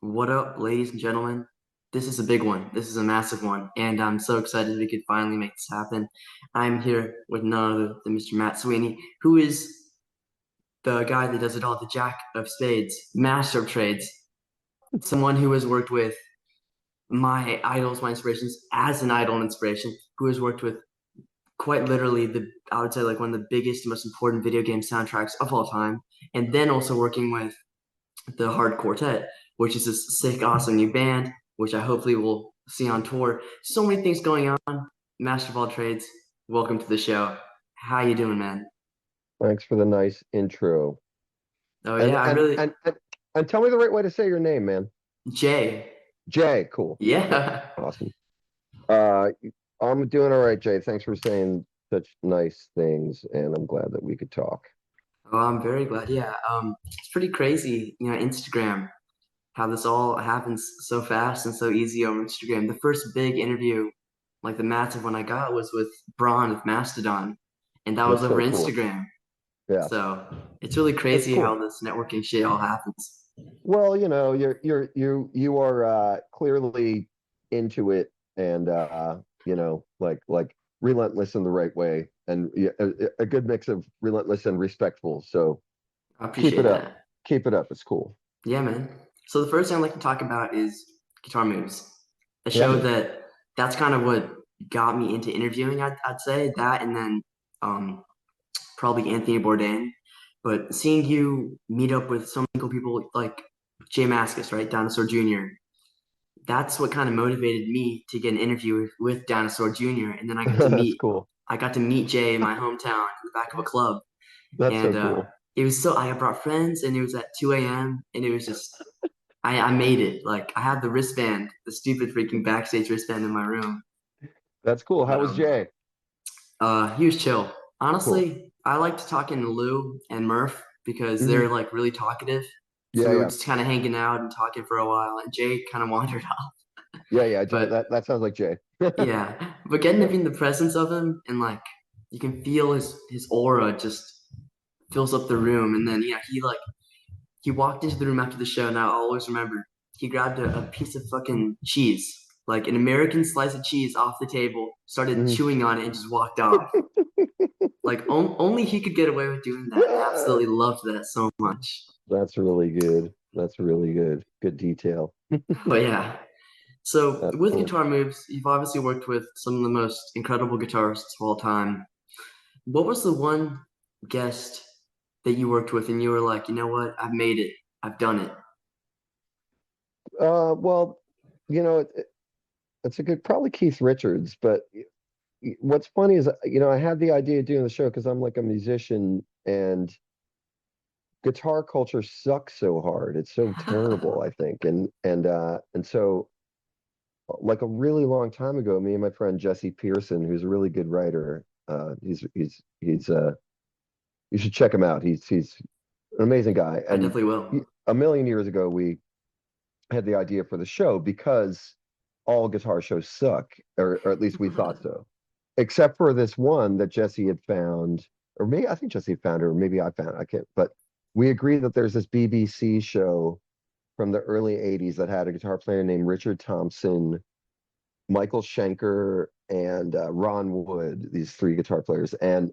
What up, ladies and gentlemen? This is a big one. This is a massive one, and I'm so excited we could finally make this happen. I'm here with none other than Mr. Matt Sweeney, who is the guy that does it all, the jack of spades, master of trades, someone who has worked with my idols, my inspirations, as an idol and inspiration, who has worked with quite literally I would say like one of the biggest, most important video game soundtracks of all time, and then also working with the Hard Quartet, which is this sick, awesome new band, which I hopefully will see on tour. So many things going on. Master of all trades, welcome to the show. How you doing, man? Thanks for the nice intro. Oh And yeah, I and really and and, and tell me the right way to say your name, man. Jay. Jay, cool. Yeah, Yeah. awesome. Uh I'm doing all right, Jay. Thanks for saying such nice things, and I'm glad that we could talk. Oh, I'm very glad. Yeah. It's pretty crazy, Instagram, how this all happens so fast and so easy over Instagram. The first big interview, like the massive one I got, was with Braun of Mastodon, and that was That's over so cool. Instagram. Yeah, So it's really that's crazy how cool. this networking shit all happens. Well, you are clearly into it, and like relentless in the right way, and yeah, a good mix of relentless and respectful. So I keep it appreciate up. that. Keep it up. It's cool. Yeah, man. So the first thing I'd like to talk about is guitar moves. A Yeah, show man. that's kind of what got me into interviewing, I'd say that, and then um, probably Anthony Bourdain. But seeing you meet up with so many cool people like Jay Mascis, right? Dinosaur Jr. That's what kind of motivated me to get an interview with Dinosaur Jr. And then That's cool. I got to meet Jay in my hometown in the back of a club. That's And so cool. it was so I brought friends and it was at 2 a.m. and it was just I made it. Like I had the wristband, the stupid freaking backstage wristband in my room. That's cool. How But was Jay? he was chill. Cool. Honestly, I liked talking to Lou and Murph because Hmm. they're like really talkative. So Yeah, we were yeah, just kind of hanging out and talking for a while, and Jay kind of wandered off. yeah. Jay, But that sounds like Jay. yeah, but getting to Yeah. be in the presence of him and like you can feel his aura just fills up the room, and then he walked into the room after the show. Now I'll always remember. He grabbed a piece of fucking cheese, like an American slice of cheese off the table, started Mhm. chewing on it, and just walked off. Like only he could get away with doing that, and I absolutely loved that so much. That's really good. That's really good. Good detail. But yeah, so That's with cool. guitar moves, you've obviously worked with some of the most incredible guitarists of all time. What was the one guest that you worked with, and you were like, you know what, I've made it, I've done it. Well, it's a good, probably Keith Richards, but what's funny is, I had the idea of doing the show because I'm like a musician, and guitar culture sucks so hard. It's so terrible, I think. And so like a really long time ago, me and my friend Jesse Pearson, who's a really good writer, he's you should check him out. He's an amazing guy. I And definitely will. a million years ago, we had the idea for the show because all guitar shows suck, or at least we thought so, except for this one that Jesse had found, or maybe I think Jesse had found it, or maybe I found it. I can't, but we agreed that there's this BBC show from the early 80s that had a guitar player named Richard Thompson, Michael Schenker, and Ron Wood, these three guitar players. And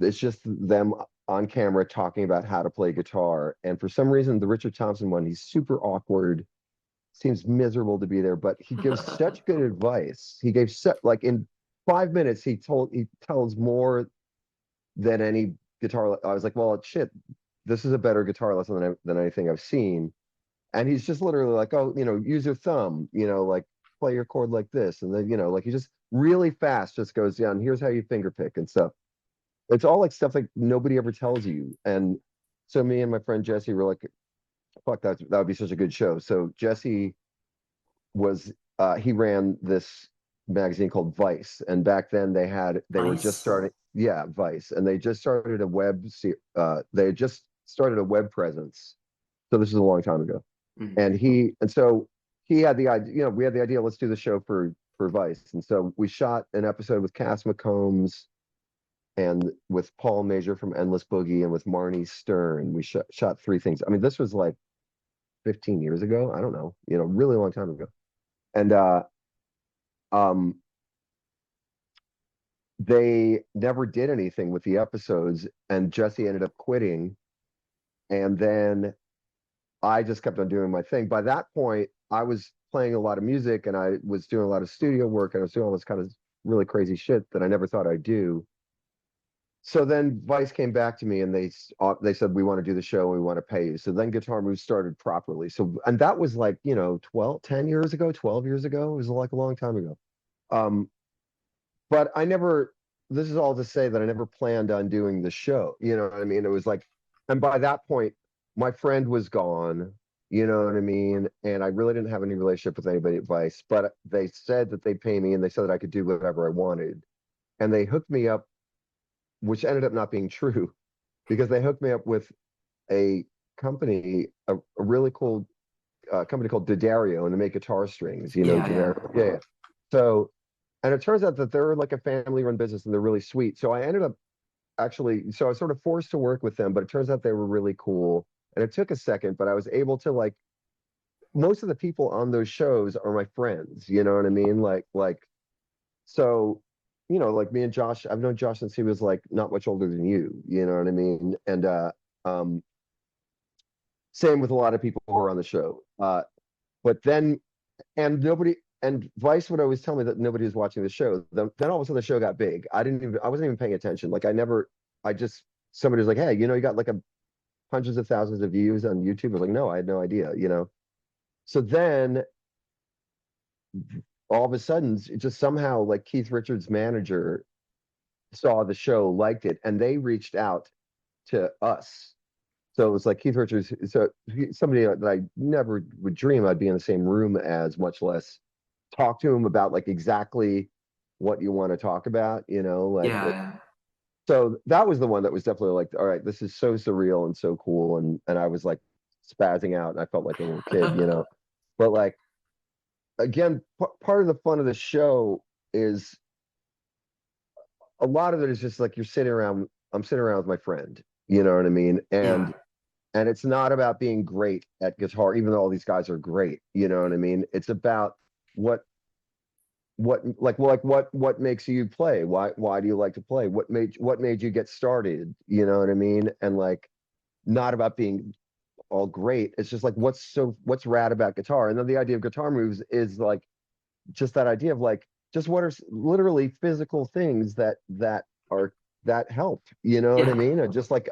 it's just them on camera talking about how to play guitar. And for some reason, the Richard Thompson one, he's super awkward, seems miserable to be there, but he gives such good advice. He gave set like in 5 minutes, he tells more than any guitar. I was like, well, shit, this is a better guitar lesson than anything I've seen. And he's just literally like, oh, use your thumb, like play your chord like this. And then, like he just really fast just goes, yeah, and here's how you finger pick and stuff. It's all like stuff like nobody ever tells you. And so me and my friend Jesse were like, fuck, that would be such a good show. So Jesse was he ran this magazine called Vice, and back then they were just Nice. starting, yeah, Vice, and they just started they had just started a web presence. So this is a long time ago, Mhm. and so he had the idea, we had the idea, let's do the show for Vice, and so we shot an episode with Cass McCombs and with Paul Major from Endless Boogie and with Marnie Stern. We shot three things. I mean, this was like 15 years ago. I don't know, really long time ago. And um they never did anything with the episodes, and Jesse ended up quitting, and then I just kept on doing my thing. By that point, I was playing a lot of music, and I was doing a lot of studio work, and I was doing all this kind of really crazy shit that I never thought I'd do. So then Vice came back to me, and they said, we want to do the show and we want to pay you. So then Guitar Moves started properly. So, and that was like, 10 years ago, 12 years ago. It was like a long time ago. Um, but I never, this is all to say that I never planned on doing the show. You know what I mean? It was like, and by that point, my friend was gone, you know what I mean? And I really didn't have any relationship with anybody at Vice, but they said that they'd pay me, and they said that I could do whatever I wanted. And they hooked me up, which ended up not being true, because they hooked me up with a company, a really cool company called D'Addario, and they make guitar strings, Yeah, yeah. D'Addario. Yeah, yeah. So, and it turns out that they're like a family run business, and they're really sweet. So I ended up actually, so I was sort of forced to work with them, but it turns out they were really cool. And it took a second, but I was able to, like, most of the people on those shows are my friends, you know what I mean? So, like me and Josh, I've known Josh since he was like not much older than you know what I mean? And um, same with a lot of people who are on the show. But then, and nobody, and Vice would always tell me that nobody was watching the show. Then all of a sudden the show got big. I wasn't even paying attention. Like I just, somebody was like, hey, you got like hundreds of thousands of views on YouTube. I was like, no, I had no idea. So then all of a sudden, it just somehow, like, Keith Richards' manager saw the show, liked it, and they reached out to us. So it was like Keith Richards, somebody that I never would dream I'd be in the same room as, much less talk to him about like exactly what you want to talk about, Yeah, yeah. so that was the one that was definitely like, all right, this is so surreal and so cool. And I was like spazzing out, and I felt like a little kid. But like, again, part of the fun of the show is, a lot of it is just like I'm sitting around with my friend, you know what I mean? Yeah. And it's not about being great at guitar, even though all these guys are great, you know what I mean? It's about what what makes you play? Why do you like to play? What made you get started? You know what I mean? And like, not about being all great. It's just like, what's rad about guitar? And then the idea of Guitar Moves is like just that idea of like, just what are literally physical things that help, you know what I Yeah. mean? And just like,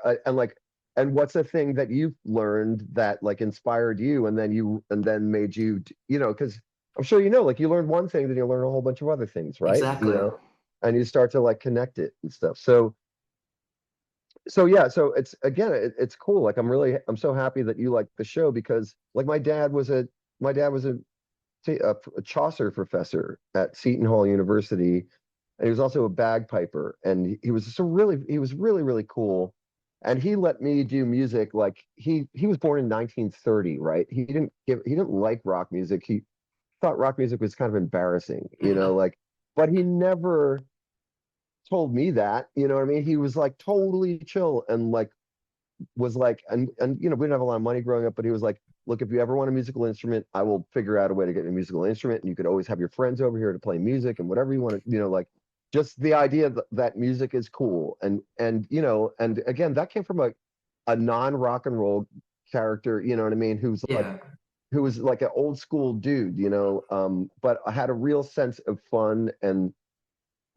and what's a thing that you've learned that like inspired you, and then made you, because I'm sure, like, you learn one thing, then you learn a whole bunch of other things, right? Exactly. And you start to like connect it and stuff. So yeah, so it's, again, it's cool. Like, I'm so happy that you like the show, because like my dad was a Chaucer professor at Seton Hall University, and he was also a bagpiper. And he was really, really cool. And he let me do music. Like, he was born in 1930, right? He didn't like rock music. He thought rock music was kind of embarrassing, like, but he never told me that, you know what I mean? He was like totally chill, and like, was like, and we didn't have a lot of money growing up, but he was like, look, if you ever want a musical instrument, I will figure out a way to get a musical instrument, and you could always have your friends over here to play music and whatever you want to, like, just the idea that music is cool. And again, that came from a non-rock and roll character, you know what I mean, Yeah. who was like an old school dude, but I had a real sense of fun, and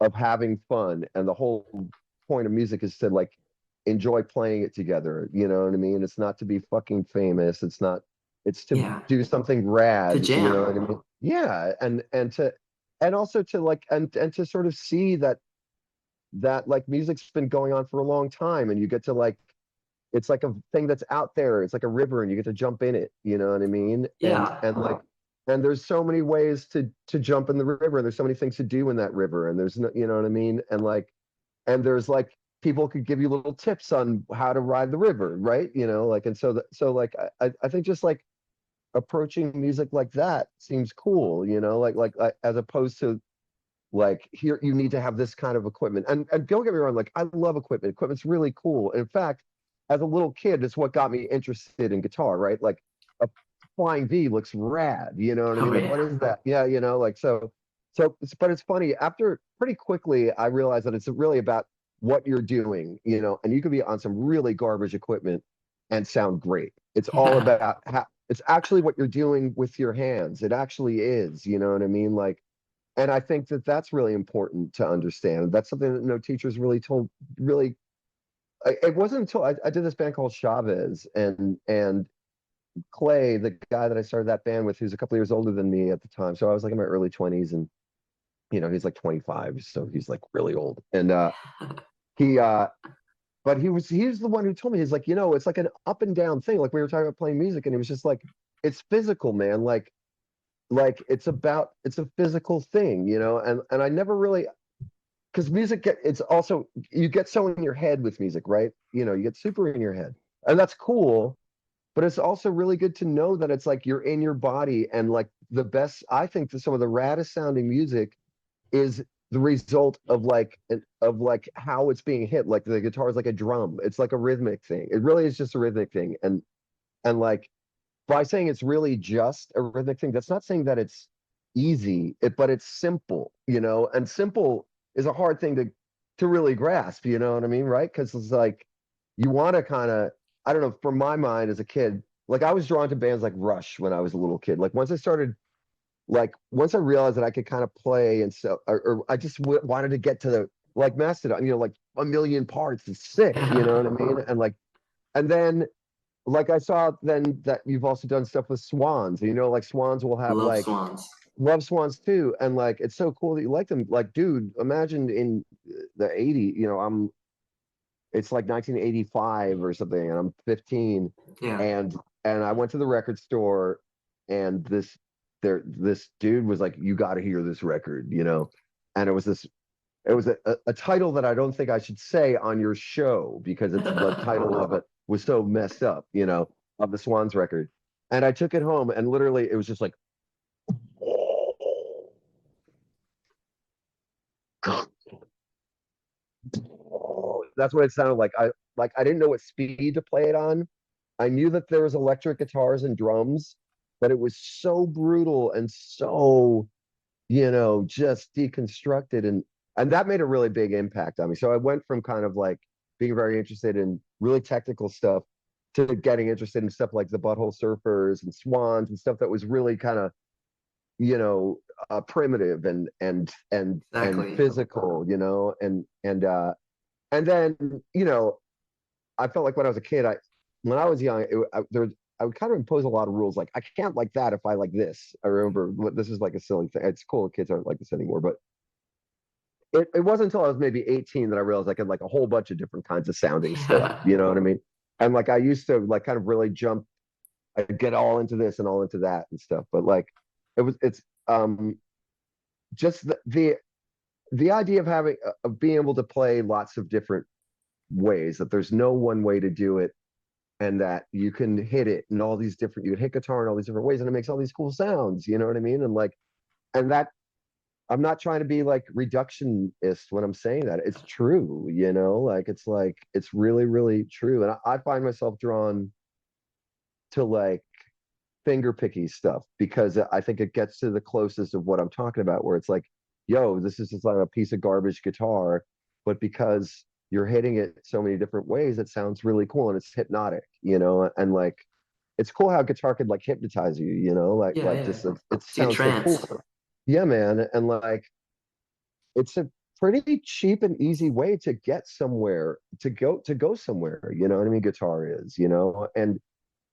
of having fun. And the whole point of music is to like enjoy playing it together. You know what I mean? It's not to be fucking famous. It's to Yeah. do something To rad. You know what I jam. mean? Yeah. And also to like, and to sort of see that like music's been going on for a long time, and you get to like, it's like a thing that's out there. It's like a river, and you get to jump in it. You know what I mean? Yeah. And there's so many ways to jump in the river. There's so many things to do in that river. And there's no, you know what I mean? And there's like, people could give you little tips on how to ride the river, right? Like, and so like, I think just like approaching music like that seems cool, as opposed to like, here you need to have this kind of equipment. And don't get me wrong, like, I love equipment. Equipment's really cool. In fact, as a little kid, it's what got me interested in guitar, right? Like, flying V looks rad. You know what I Oh mean? Like, yeah. what is that? Yeah, like so. But it's funny. After pretty quickly, I realized that it's really about what you're doing. And you could be on some really garbage equipment and sound great. It's all Yeah. about how it's actually what you're doing with your hands. It actually is. You know what I mean? Like, and I think that that's really important to understand. That's something that no teachers really told. Really, it wasn't until I did this band called Chavez, and Clay, the guy that I started that band with, who's a couple years older than me at the time. So I was like in my early 20s, and he's like 25, so he's like really old. And he but he was the one who told me, he's like, it's like an up and down thing. Like we were talking about playing music, and he was just like, it's physical, man. Like it's a physical thing, and I never really, because it's also, you get so in your head with music, right? You get super in your head, and that's cool. But it's also really good to know that it's like you're in your body, and like the best, I think that some of the raddest sounding music is the result of like how it's being hit. Like the guitar is like a drum. It's like a rhythmic thing. It really is just a rhythmic thing. And like, by saying it's really just a rhythmic thing, that's not saying that it's easy, but it's simple, and simple is a hard thing to really grasp, you know what I mean? Right? Because it's like you want to kind of, I don't know, from my mind as a kid, like I was drawn to bands like Rush when I was a little kid. Like once I realized that I could kind of play, and so, or I just wanted to get to the, like Mastodon, like a million parts. It's sick, you know what I mean? And then like I saw then that you've also done stuff with Swans. Like Swans will I have love like swans. love Swans too, and like it's so cool that you like them. Like, dude, imagine in the '80s, it's like 1985 or something, and I'm 15, Yeah. and I went to the record store, and this dude was like, "You got to hear this record," and it was a title that I don't think I should say on your show because it's the title of it was so messed up, of the Swans record. And I took it home, and literally it was just like, that's what it sounded like. I didn't know what speed to play it on. I knew that there was electric guitars and drums, but it was so brutal and so, just deconstructed, and that made a really big impact on me. So I went from kind of like being very interested in really technical stuff to getting interested in stuff like the Butthole Surfers and Swans and stuff that was really kind of, primitive and Exactly. physical, and then, I felt like when I was a kid, when I was young, I would kind of impose a lot of rules. Like I can't like that if I like this. I remember this is like a silly thing. It's cool kids aren't like this anymore, but it wasn't until I was maybe 18 that I realized I could like a whole bunch of different kinds of sounding stuff. Yeah. You know what I mean? And like I used to like kind of really jump, I get all into this and all into that and stuff. But like it's just the idea of having of being able to play lots of different ways, that there's no one way to do it, and that you can hit it in all these different, you can hit guitar in all these different ways, and it makes all these cool sounds, you know what I mean? And like, and that, I'm not trying to be like reductionist when I'm saying that. It's true, like it's really, really true. And I find myself drawn to like finger picky stuff because I think it gets to the closest of what I'm talking about, where it's like, yo, this is just like a piece of garbage guitar, but because you're hitting it so many different ways, it sounds really cool and it's hypnotic, and like it's cool how guitar could like hypnotize you, Yeah. like Yeah. just it It's a sounds so cool. trance. Yeah, man. And like it's a pretty cheap and easy way to get somewhere, to go somewhere, you know what I mean? Guitar is,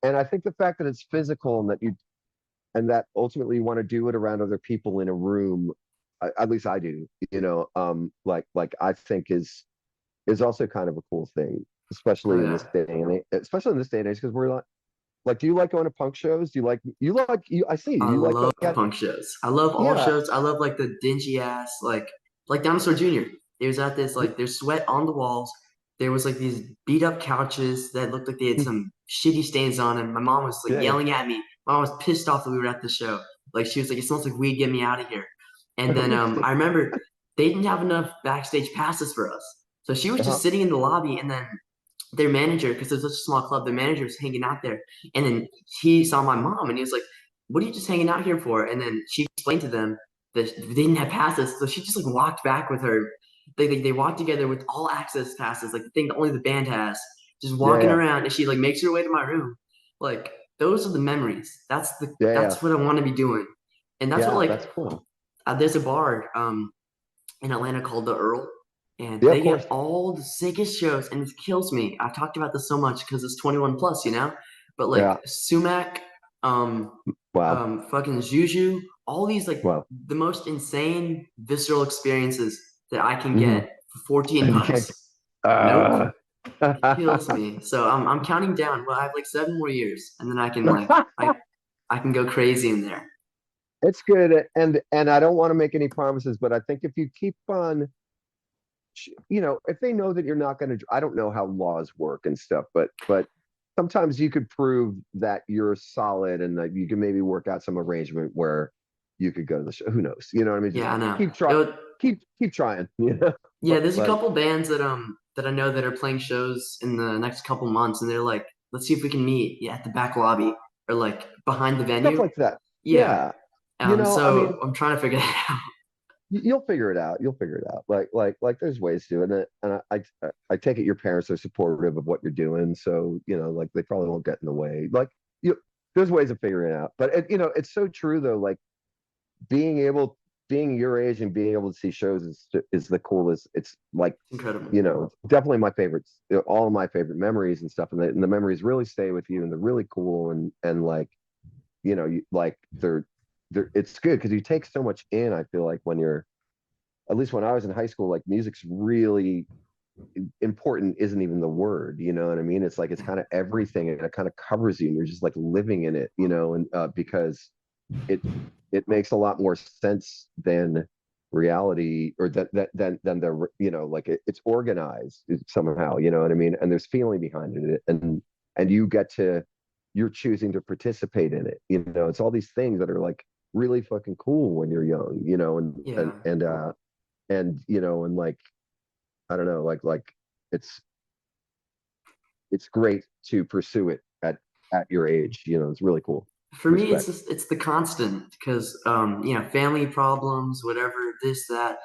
and I think the fact that it's physical and that ultimately you want to do it around other people in a room, at least I do, like I think is also kind of a cool thing, Oh especially in yeah. this day and age, because we're like, do you like going to punk shows? Do you I see I you like love going out? punk shows. I love all Yeah. shows. I love like the dingy ass like Dinosaur Jr. It was at this like there's sweat on the walls. There was like these beat up couches that looked like they had some shitty stains on them. My mom was like Yeah. yelling at me. My mom was pissed off that we were at the show. Like she was like, "It smells like weed. Get me out of here." And then I remember they didn't have enough backstage passes for us, so she was Uh-huh. just sitting in the lobby. And then their manager, because it's such a small club, the manager was hanging out there, and then he saw my mom, and he was like, "What are you just hanging out here for?" And then she explained to them that they didn't have passes, so she just like walked back with her. They walked together with all access passes, like the thing that only the band has, just Yeah, walking yeah, around, and she like makes her way to my room. Like those are the memories. yeah, yeah, That's what I want to be doing, and that's what yeah. like That's cool. there's a bar in Atlanta called the Earl, and Yeah, of they course. get all the sickest shows, and it kills me. I've talked about this so much because it's 21 plus, but Yeah. like Sumac, um, Wow. fucking Juju, all these like Wow. the most insane visceral experiences that I can Hmm. get for 14 And you can't. bucks. Nope. Uh, It kills me. So I'm counting down. Well, I have like 7 more years, and then I can I can go crazy in there. it's good, and I don't want to make any promises, but I think if you keep on, if they know that you're not going to, I don't know how laws work and stuff, but sometimes you could prove that you're solid and that you can maybe work out some arrangement where you could go to the show. Who knows? You know what I mean? Just Yeah, I know. keep try, keep trying. Yeah, there's a Like couple bands that I know that are playing shows in the next couple months, and they're like, let's see if we can meet, yeah, at the back lobby or like behind the stuff venue. like that. Yeah. Yeah. I mean, So I'm trying to figure that out. you'll figure it out. You'll figure it out. Like there's ways to, and I take it your parents are supportive of what you're doing, so like they probably won't get in the way. Like you, there's ways of figuring it out. But it's so true though. Like being able, being your age and being able to see shows is the coolest. It's like It's incredible. definitely my favorites. All of my favorite memories and stuff, and the memories really stay with you, and they're really cool, and like you like they're it's good because you take so much in. I feel like when you're, at least when I was in high school, like music's really important isn't even the word, you know what I mean? It's like it's kind of everything and it kind of covers you and you're just like living in it, and because it it makes a lot more sense than reality, or than the like it's organized somehow, you know what I mean? And there's feeling behind it, and you're choosing to participate in it. It's all these things that are like really fucking cool when you're young, Yeah. and like I don't know, like it's it's great to pursue it at your age. It's really cool. For me, Respect. it's the constant because family problems, whatever, this, that,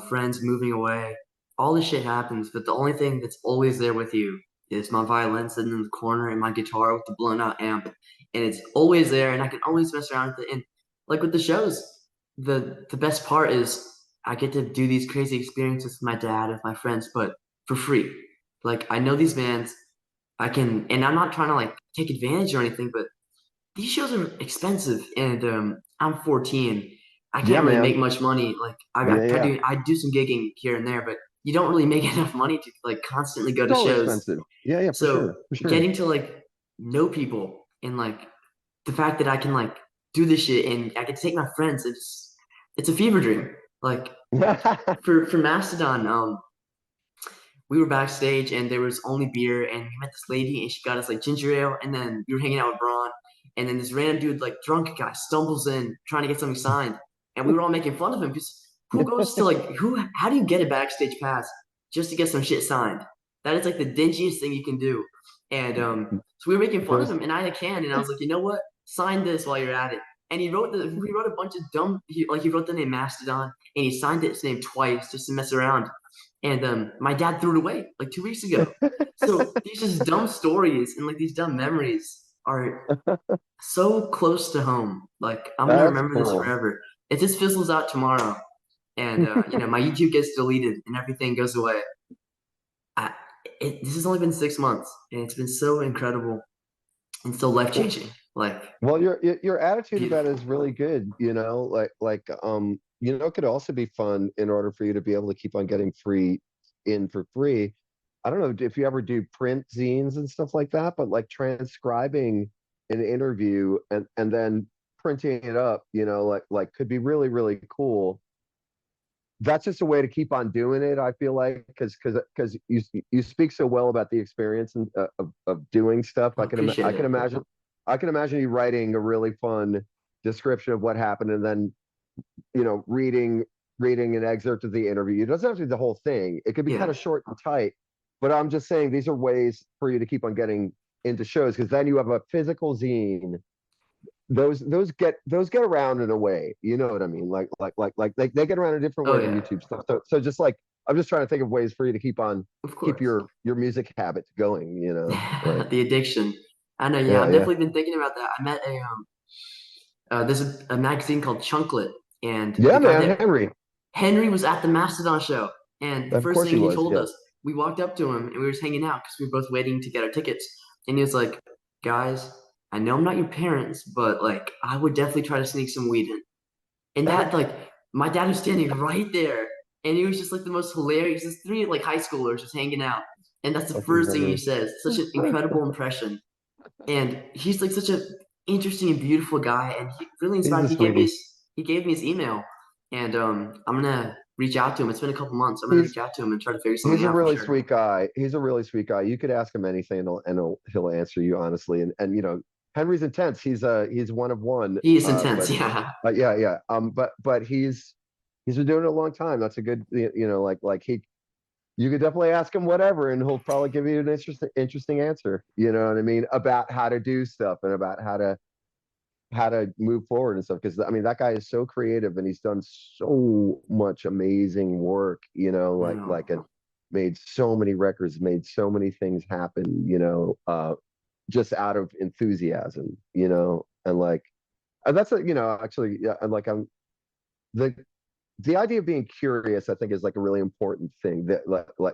friends moving away, all this shit happens, but the only thing that's always there with you is my violin sitting in the corner and my guitar with the blown out amp. And it's always there and I can always mess around with it. And like with the shows, the best part is I get to do these crazy experiences with my dad, with my friends, but for free. Like I know these bands, I can, and I'm not trying to like take advantage or anything, but these shows are expensive, and I'm 14. I Yeah, can't really make man. much money. Like Yeah, yeah. I do some gigging here and there, but you don't really make enough money to like constantly go It's to all shows. expensive. Yeah, yeah, for So sure, for sure. getting to like know people and like the fact that I can like do this shit and I can take my friends, it's a fever dream. Like for Mastodon, we were backstage and there was only beer and we met this lady and she got us like ginger ale and then we were hanging out with Braun and then this random dude like drunk guy stumbles in trying to get something signed and we were all making fun of him because who goes to like who how do you get a backstage pass just to get some shit signed? That is like the dingiest thing you can do. And so we were making fun of There's him and I had a can and I was like, you know what? Sign this while you're at it. And he wrote a bunch of dumb he wrote the name Mastodon and he signed his name twice just to mess around. And my dad threw it away like 2 weeks ago. So these just dumb stories and like these dumb memories are so close to home. Like I'm gonna that's remember this cool. forever. It just fizzles out tomorrow, and my YouTube gets deleted and everything goes away. I, this has only been 6 months, and it's been so incredible and so life Well, changing. Like well, your attitude about it beautiful. is really good, it could also be fun in order for you to be able to keep on getting free in for free. I don't know if you ever do print zines and stuff like that, but like transcribing an interview and then printing it up, like could be really, really cool. That's just a way to keep on doing it. I feel like because you speak so well about the experience and of doing stuff. I appreciate it. I can imagine you writing a really fun description of what happened and then reading an excerpt of the interview. It doesn't have to be the whole thing. It could be kind Yeah, of short and tight, but I'm just saying these are ways for you to keep on getting into shows because then you have a physical zine. Those get around in a way, you know what I mean? Like they get around a different Oh way than yeah, YouTube stuff. So just like I'm just trying to think of ways for you to of keep course. your music habits going, like The addiction. I know. Yeah, yeah, I've yeah, definitely been thinking about that. I met there's a magazine called Chunklet, and the yeah, guy man, that Henry. Henry was at the Mastodon show, and the Of first course thing he he was. told Yeah, us, we walked up to him and we were just hanging out because we were both waiting to get our tickets, and he was like, "Guys, I know I'm not your parents, but like I would definitely try to sneak some weed in." And that like my dad was standing right there, and he was just like the most hilarious. Just three like high schoolers just hanging out, and that's the fucking first thing he Henry. says. Such an incredible impression, and he's like such a interesting and beautiful guy, and he really He's inspired. a sweetie. He gave me his email, and I'm gonna reach out to him. It's been a couple months. I'm gonna He's reach out to him and try to figure he's something a out for really sure. sweet guy. He's a really sweet guy. You could ask him anything, and he'll answer you honestly. And Henry's intense. He's one of one. He is But intense, yeah. yeah, yeah. But he's been doing it a long time. That's a good, like he. You could definitely ask him whatever, and he'll probably give you an interesting answer. You know what I mean about how to do stuff and about how to move forward and stuff. Because I mean, that guy is so creative, and he's done so much amazing work. No. And made so many records, made so many things happen. Just out of enthusiasm. And like that's actually, yeah, and like the the idea of being curious, I think, is like a really important thing that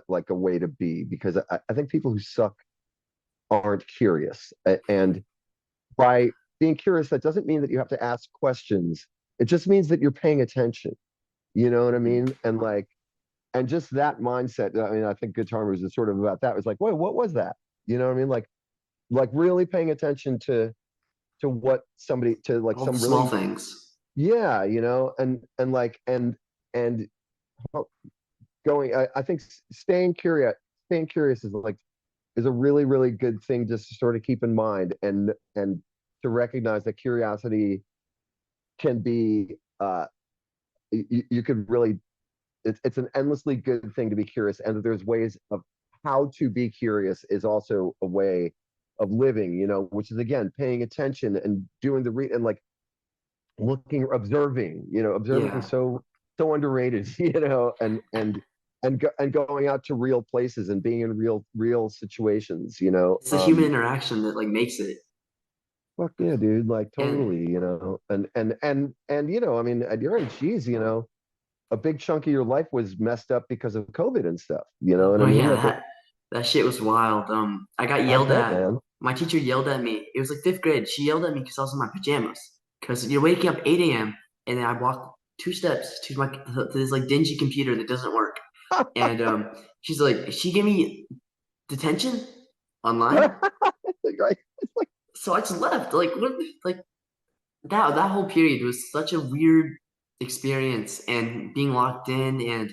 like a way to be, because I think people who suck aren't curious. And by being curious, that doesn't mean that you have to ask questions. It just means that you're paying attention. You know what I Mhm. mean? And just that mindset. I mean, I think Guitar Moves is sort of about that. It was like, wait, what was that? You know what I mean? Like really paying attention to what somebody to like All the some small really, things. yeah, and going. I think staying curious is a really, really good thing just to sort of keep in mind, and to recognize that curiosity can be, you could really, it's an endlessly good thing to be curious, and that there's ways of how to be curious is also a way of living, which is again paying attention and doing the and like looking, observing Yeah. is so underrated, and going out to real places and being in real situations. It's the human interaction that like makes it. Fuck yeah, dude, like And totally, I mean, at your age, geez, a big chunk of your life was messed up because of COVID and stuff. You know what I oh mean? yeah, I think that shit was wild. I got I yelled bet, at. man. My teacher yelled at me. It was like fifth grade. She yelled at me because I was in my pajamas. Because you're waking up 8 a.m. and then I walk 2 steps to this like dingy computer that doesn't work. And she's like, she gave me detention online. Right? It's like, So I just left. Like what? Like that whole period was such a weird experience, and being locked in and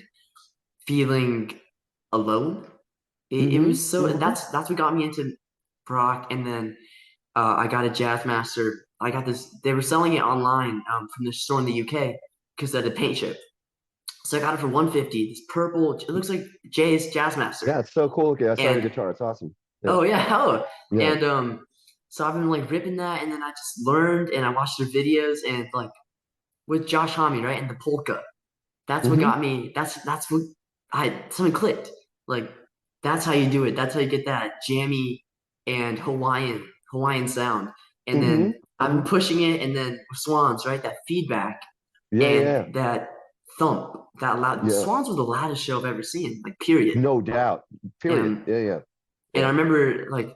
feeling alone. It mm-hmm, was so mm-hmm. that's what got me into rock, and then I got a Jazz Master. I got this. They were selling it online from the store in the UK because they had a paint chip. So I got it for 150. This purple. It looks like Jay's Jazz Master. Yeah, it's so cool. Okay, I saw your And guitar. It's awesome. Yeah, oh yeah, oh. yeah. And so I've been like ripping that, and then I just learned and I watched their videos, and like with Josh Homme, right, and the polka. That's what Mm-hmm. got me. That's what I something clicked. Like that's how you do it. That's how you get that jammy and Hawaiian sound. And Mm-hmm. then I've been Mm-hmm. pushing it, and then Swans, right? That feedback Yeah, and yeah, that thump, that loud. yeah. Swans were the loudest show I've ever seen. Like period. No doubt. Period. And Yeah, yeah, and I yeah. remember like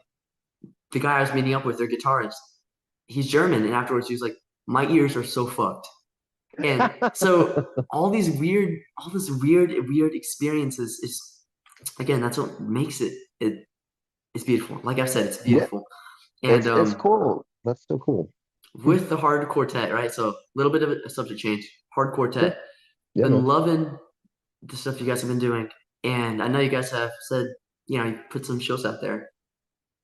the guy I was meeting up with, their guitarist. He's German, and afterwards he was like, "My ears are so fucked." And so all this weird experiences is again, that's what makes it's beautiful. Like I've said, it's Yeah, beautiful. And it's cool. That's so cool. with the Hard Quartet, right? So a little bit of a subject change. Hard Sure. Quartet. Yeah, Been man. loving the stuff you guys have been doing. And I know you guys have said, you put some shows out there.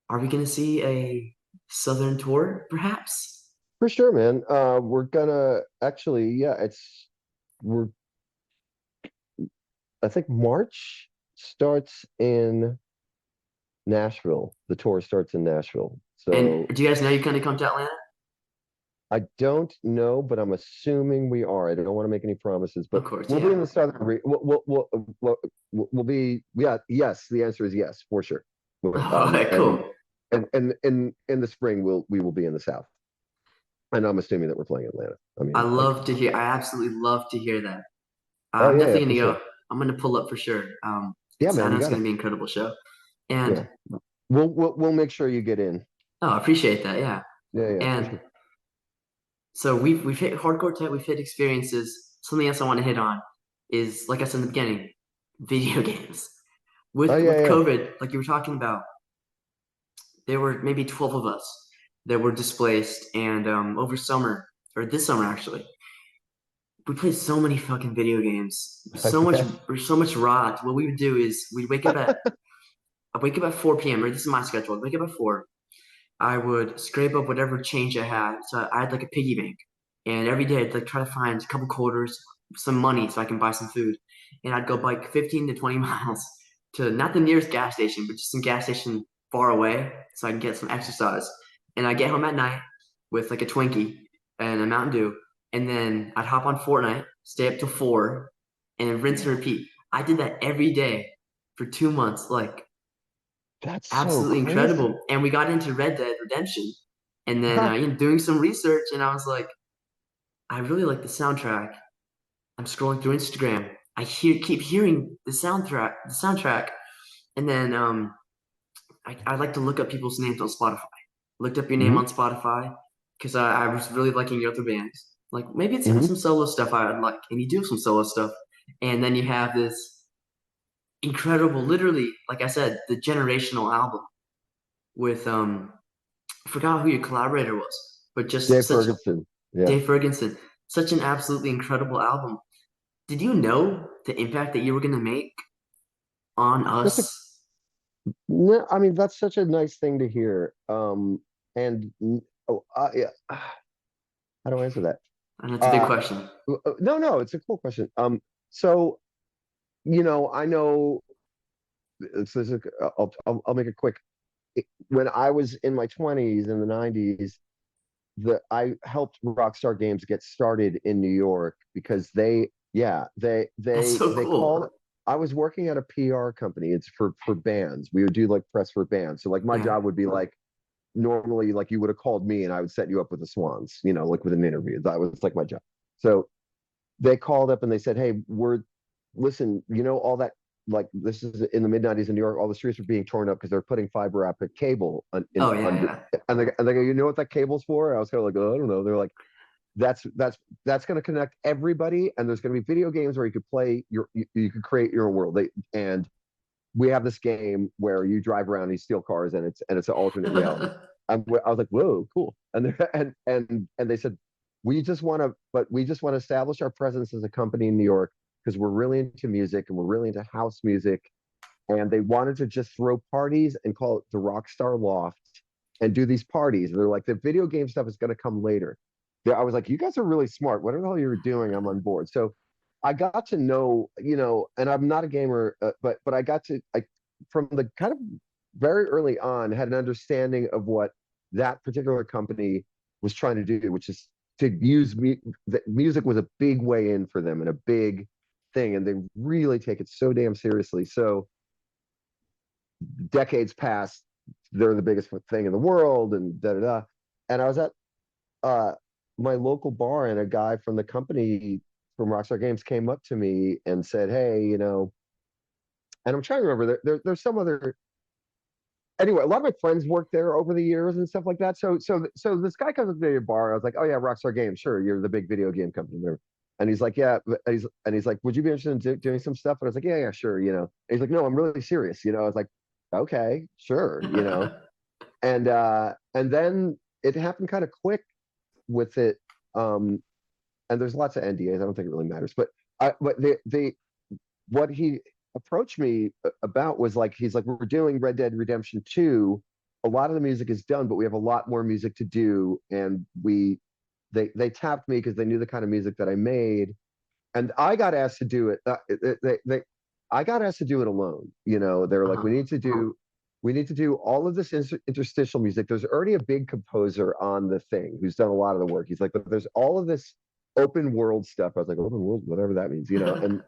Are we gonna see a Southern tour, perhaps? For sure, man. We're gonna actually, yeah, we're I think March starts in. Nashville. The tour starts in Nashville. And So do you guys know you're gonna come to Atlanta? I don't know, but I'm assuming we are. I don't want to make any promises, Of but course, we'll be yeah. in the southern we'll be, yeah, yes, the answer is yes, for sure. All right, cool. In the spring we will be in the south. And I'm assuming that we're playing Atlanta. I I mean, like, love to hear. I absolutely love to hear that. oh I'm yeah, yeah, definitely for gonna sure. go. I'm gonna pull up for sure. Yeah, I man, know you it's gotta. gonna be an incredible show. Yeah. And We'll make sure you get in. oh, I appreciate that. Yeah. Yeah, yeah, for And sure. so we've hit Hard Quartet, we've hit experiences. Something else I want to hit on is, like I said in the beginning, video games. Oh With yeah, yeah. COVID, like you were talking about, there were maybe 12 of us that were displaced, and over summer or this summer actually, we played so many fucking video games, I bet. so much rot. What we would do is we'd wake up at I wake up at 4 p.m. Or this is my schedule. I'd wake up at 4. I would scrape up whatever change I had. So I had like a piggy bank, and every day I'd like try to find a couple quarters, some money, so I can buy some food. And I'd go bike 15 to 20 miles to not the nearest gas station, but just some gas station far away, so I can get some exercise. And I get home at night with like a Twinkie and a Mountain Dew, and then I'd hop on Fortnite, stay up till 4, and then rinse and Yeah. repeat. I did that every day for 2 months, like That's so absolutely crazy. incredible. And we got into Red Dead Redemption, and then doing some research, and I was like, I really like the soundtrack. I'm scrolling through Instagram. Keep hearing the soundtrack, and then I like to look up people's names on Spotify. Looked up your name Hmm. on Spotify because I was really liking your other bands. Like maybe it's Hmm. some solo stuff I would like, and you do some solo stuff, and then you have this incredible, literally, like I said, the generational album with I forgot who your collaborator was, but just Dave such Ferguson. Yeah. Dave Ferguson, such an absolutely incredible album. Did you know the impact that you were gonna make on That's a us? no, I mean, that's such a nice thing to hear. And oh, yeah, how do I answer that? And that's a big Uh, question. no, no, it's a cool question. So I know this is, I'll make it quick. When I was in my 20s in the 90s, I helped Rockstar Games get started in New York because yeah, That's so they cool. called. I was working at a PR company. It's for bands. We would do like press for bands. So like my Yeah. job would be like normally like you would have called me and I would set you up with the Swans, like with an interview. That was like my job. So they called up and they said, "Hey, listen, all that, like, this is in the mid '90s in New York. All the streets were being torn up because they're putting fiber optic cable in Oh yeah, under." yeah. And they go, "You know what that cable's for?" And I was kind of like, "Oh, I don't know." They're like, "That's going to connect everybody, and there's going to be video games where you could play you could create your own world. And we have this game where you drive around and you steal cars, and it's an alternate reality." I was like, "Whoa, cool!" And they said, we just want to establish our presence as a company in New York because we're really into music and we're really into house music." And they wanted to just throw parties and call it the Rockstar Loft and do these parties. And they're like, the video game stuff is going to come later. I was like, you guys are really smart. Whatever the hell you're doing, I'm on board. So I got to know, and I'm not a gamer, but I from the kind of very early on had an understanding of what that particular company was trying to do, which is to use that music was a big way in for them and a big thing, and they really take it so damn seriously. So decades past, they're the biggest thing in the world, and da da da. And I was at uh, my local bar, and a guy from the company from Rockstar Games came up to me and said, "Hey, and I'm trying to remember there's some other anyway, a lot of my friends worked there over the years and stuff like that. So this guy comes up to the bar. I was like, "Oh yeah, Rockstar Games, sure, you're the big video game company there." And he's like, "Yeah," and he's like, "Would you be interested in doing some stuff?" And I was like, "Yeah, yeah, sure." And he's like, "No, I'm really serious." I was like, "Okay, sure." And then it happened kind of quick with it. Um, and there's lots of NDAs. I don't think it really matters, but what he approached me about was like, he's like, "We're doing Red Dead Redemption 2. A lot of the music is done, but we have a lot more music to do." And they tapped me because they knew the kind of music that I made, and I got asked to do it. I got asked to do it alone. They were like, "We Uh-huh. need to do." we need to do all of this interstitial music. There's already a big composer on the thing who's done a lot of the work. He's like, but there's all of this open world stuff. I was like, open world, whatever that means, you know. And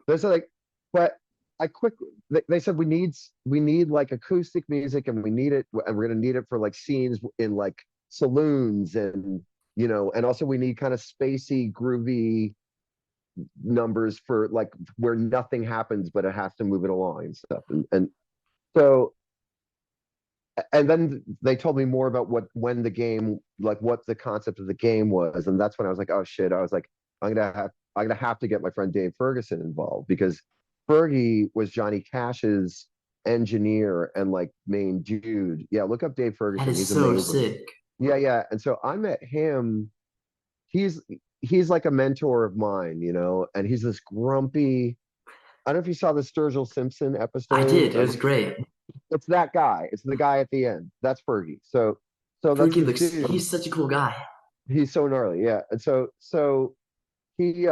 there's like, but I quickly they said we need like acoustic music, and we need it, and we're gonna need it for like scenes in like saloons, and you know, and also we need kind of spacey, groovy numbers for like where nothing happens, but it has to move it along and stuff. And so and then they told me more about when the game, like what the concept of the game was, and that's when I was like, oh shit. I was like, I'm gonna have to get my friend Dave Ferguson involved, because Fergie was Johnny Cash's engineer and like main dude. Yeah, look up Dave That Ferguson. is He's so amazing. sick. Yeah, yeah. And so I met him. He's he's like a mentor of mine, you know, and he's this grumpy. I don't know if you saw the Sturgill Simpson I episode. did. It was great. It's that guy. It's the guy at the end. That's Fergie. So that's Fergie this looks, dude. he's such a cool guy. He's so gnarly, yeah. And so he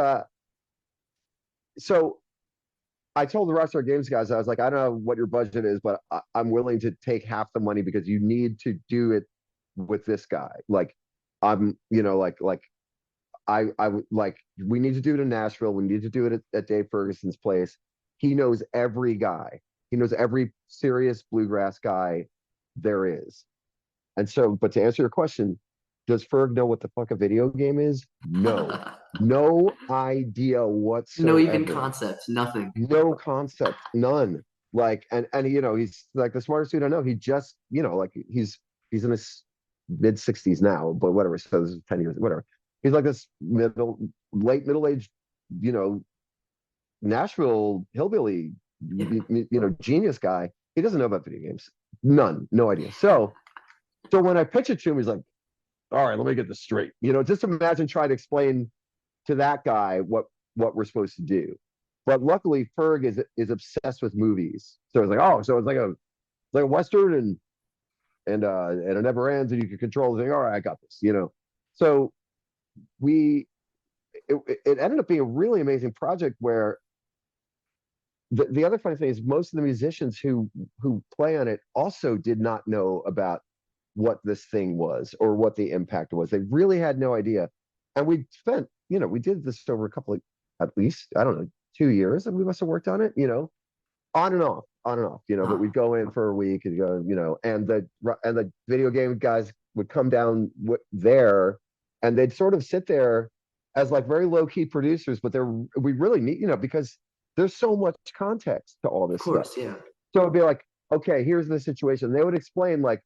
so I told the Rockstar Games guys, I was like, I don't know what your budget is, but I'm willing to take half the money because you need to do it with this guy. Like, I'm, you know, I would like, we need to do it in Nashville. We need to do it at Dave Ferguson's place. He knows every guy. He knows every serious bluegrass guy there is. And so, but to answer your question, does Ferg know what the fuck a video game is? No, no idea No even whatsoever. concept, nothing. No concept, none. Like, and you know, he's like the smartest dude I know. He just, you know, like he's in his mid 60s now, but whatever. So this is 10 years, whatever. He's like this late middle aged, you know, Nashville hillbilly, Yeah. you know, genius guy. He doesn't know about video games. None, no idea. So when I pitch it to him, he's like, all right, let me get this straight. You know, just imagine trying to explain to that guy what we're supposed to do. But luckily, Ferg is obsessed with movies. So it's like, oh, so it's like a Western, and it never ends, and you can control the thing. All right, I got this, you know. So we it ended up being a really amazing project where the other funny thing is most of the musicians who play on it also did not know about what this thing was or what the impact was. They really had no idea. And we spent, you know, we did this over a couple of, at least, I don't know, 2 years, and we must have worked on it, you know, on and off, you know, but we'd go in for a week and go, you know, and the video game guys would come down there, and they'd sort of sit there as like very low key producers, but we really need, you know, because there's so much context to all Of this stuff. course, yeah. So it'd be like, okay, here's the situation. They would explain like,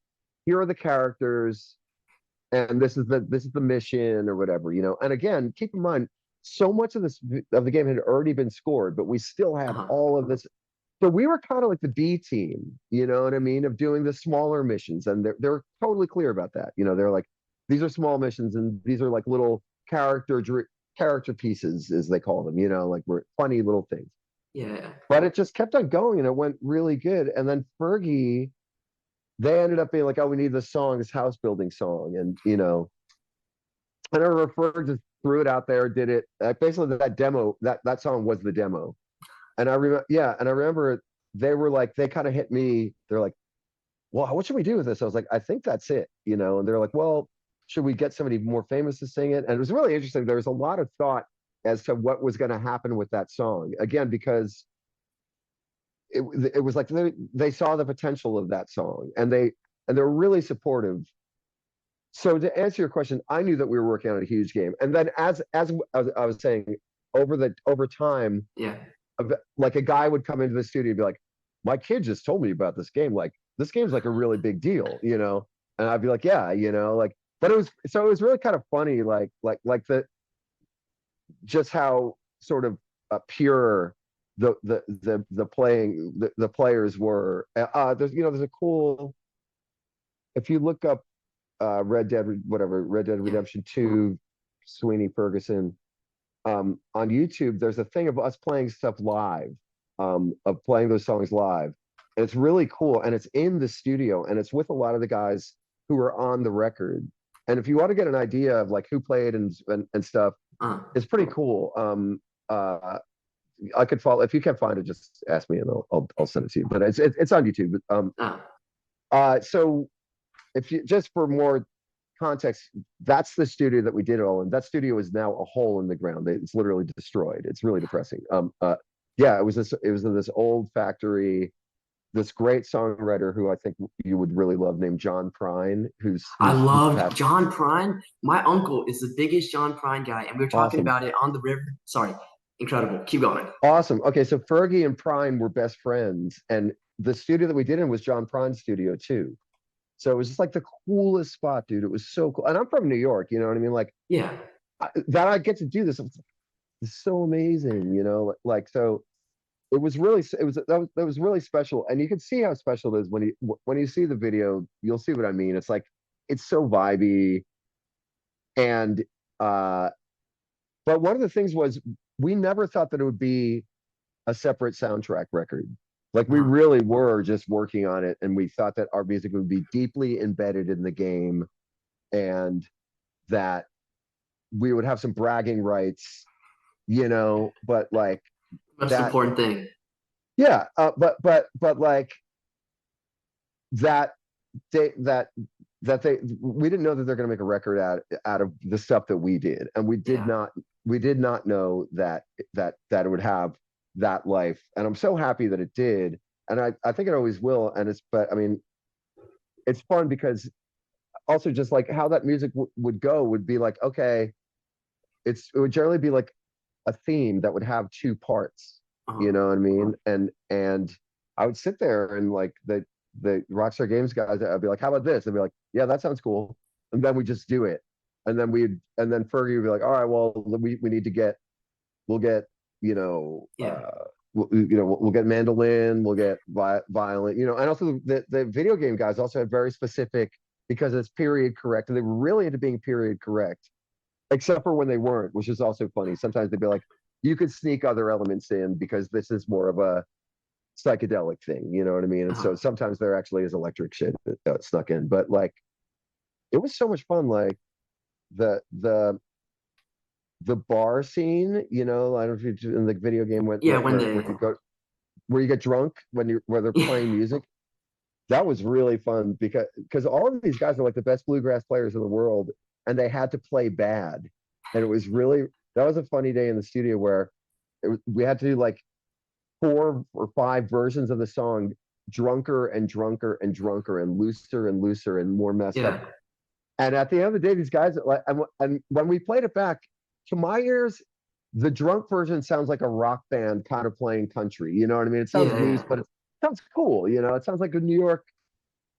here are the characters, and this is the mission or whatever, you know. And again, keep in mind, so much of the game had already been scored, but we still had Uh-huh. all of this. So we were kind of like the B team, you know what I mean, of doing the smaller missions, and they're totally clear about that. You know, they're like, these are small missions, and these are like little character pieces, as they call them. You know, like we're funny little things. Yeah. But it just kept on going, and it went really good. And then Fergie, they ended up being like, oh, we need this song, this house building song, and you know, and I remember Ferg just threw it out there, did it. Basically, that demo, that song was the demo. And I remember, yeah, and I remember they were like, they kind of hit me. They're like, well, what should we do with this? I was like, I think that's it, you know. And they're like, well, should we get somebody more famous to sing it? And it was really interesting. There was a lot of thought as to what was going to happen with that song. Again, because it was like they saw the potential of that song, and they were really supportive. So to answer your question, I knew that we were working on a huge game, and then as I was saying, over time, Yeah. like a guy would come into the studio and be like, my kid just told me about this game. Like, this game's like a really big deal, you know? And I'd be like, yeah, you know, like, but it was really kind of funny, like just how sort of pure the playing, the players were. There's, you know, there's a cool, if you look up Red Dead Yeah. Redemption 2, Sweeney Ferguson, on YouTube, there's a thing of us playing stuff live, of playing those songs live. And it's really cool. And it's in the studio, and it's with a lot of the guys who are on the record. And if you want to get an idea of like who played and stuff, Uh, it's pretty cool. I could follow if you can't find it, just ask me and I'll send it to you. But it's on YouTube. Oh, So if you just for more context, that's the studio that we did it all in. That studio is now a hole in the ground. It's literally destroyed. It's really depressing. Yeah, it was in this old factory. This great songwriter who I think you would really love, named John Prine, I who's loved passed. John Prine. My uncle is the biggest John Prine guy, and we were talking Awesome. about it on the river. Sorry, incredible. Keep going. Awesome. Okay, so Fergie and Prine were best friends, and the studio that we did in was John Prine's studio too. So it was just like the coolest spot, dude. It was so cool. And I'm from New York, you know what I mean? Like Yeah, that I get to do this. It's so amazing, you know? Like so it was really that was really special. And you can see how special it is when you see the video, you'll see what I mean. It's like it's so vibey. And but one of the things was we never thought that it would be a separate soundtrack record. Like we uh-huh. really were just working on it, and we thought that our music would be deeply embedded in the game, and that we would have some bragging rights, you know. But like Most that, important thing. yeah. But like that, they we didn't know that they're going to make a record out of the stuff that we did, and Yeah. we did not know that it would have that life. And I'm so happy that it did, and I think it always will. And but I mean, it's fun because also just like how that music would go would be like, okay, it would generally be like a theme that would have two parts, you Uh-huh. know what I mean? And I would sit there and like the Rockstar Games guys, I'd be like, how about this? They'd be like, yeah, that sounds cool. And then we just do it. And then Fergie would be like, all right, well, we need to we'll get, you know, Yeah. we'll get mandolin, we'll get violin, you know. And also the video game guys also had very specific, because it's period correct, and they were really into being period correct, except for when they weren't, which is also funny. Sometimes they'd be like, you could sneak other elements in because this is more of a psychedelic thing, you know what I mean? And Uh-huh. so sometimes there actually is electric shit snuck in, but like it was so much fun. Like the the the bar scene, you know, I don't know if you in the video game Yeah, when where they you go, where you get drunk where they're yeah. playing music. That was really fun because all of these guys are like the best bluegrass players in the world, and they had to play bad, and it was really, that was a funny day in the studio where we had to do like 4 or 5 versions of the song, drunker and drunker and drunker and looser and looser and more messed up. Yeah. And at the end of the day, these guys like, and when we played it back, to my ears, the drunk version sounds like a rock band kind of playing country. You know what I mean? It sounds Yeah, yeah. loose, but it sounds cool. You know, it sounds like a New York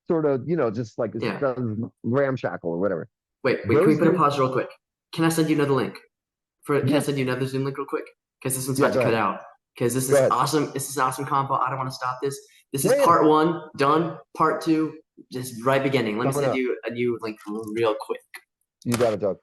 sort of, you know, just like it Yeah. sounds ramshackle or whatever. Wait, can we Those put a dudes, pause real quick? Can I send you another link? Can I yeah, send you another Zoom link real quick? Because this one's yeah, about to go cut ahead, out. Because this go is ahead. awesome. This is awesome combo. I don't want to stop this. This is Yeah, yeah, part one done. Part two, just right beginning. Let me coming send up. you a new link real quick. You got it, Doug.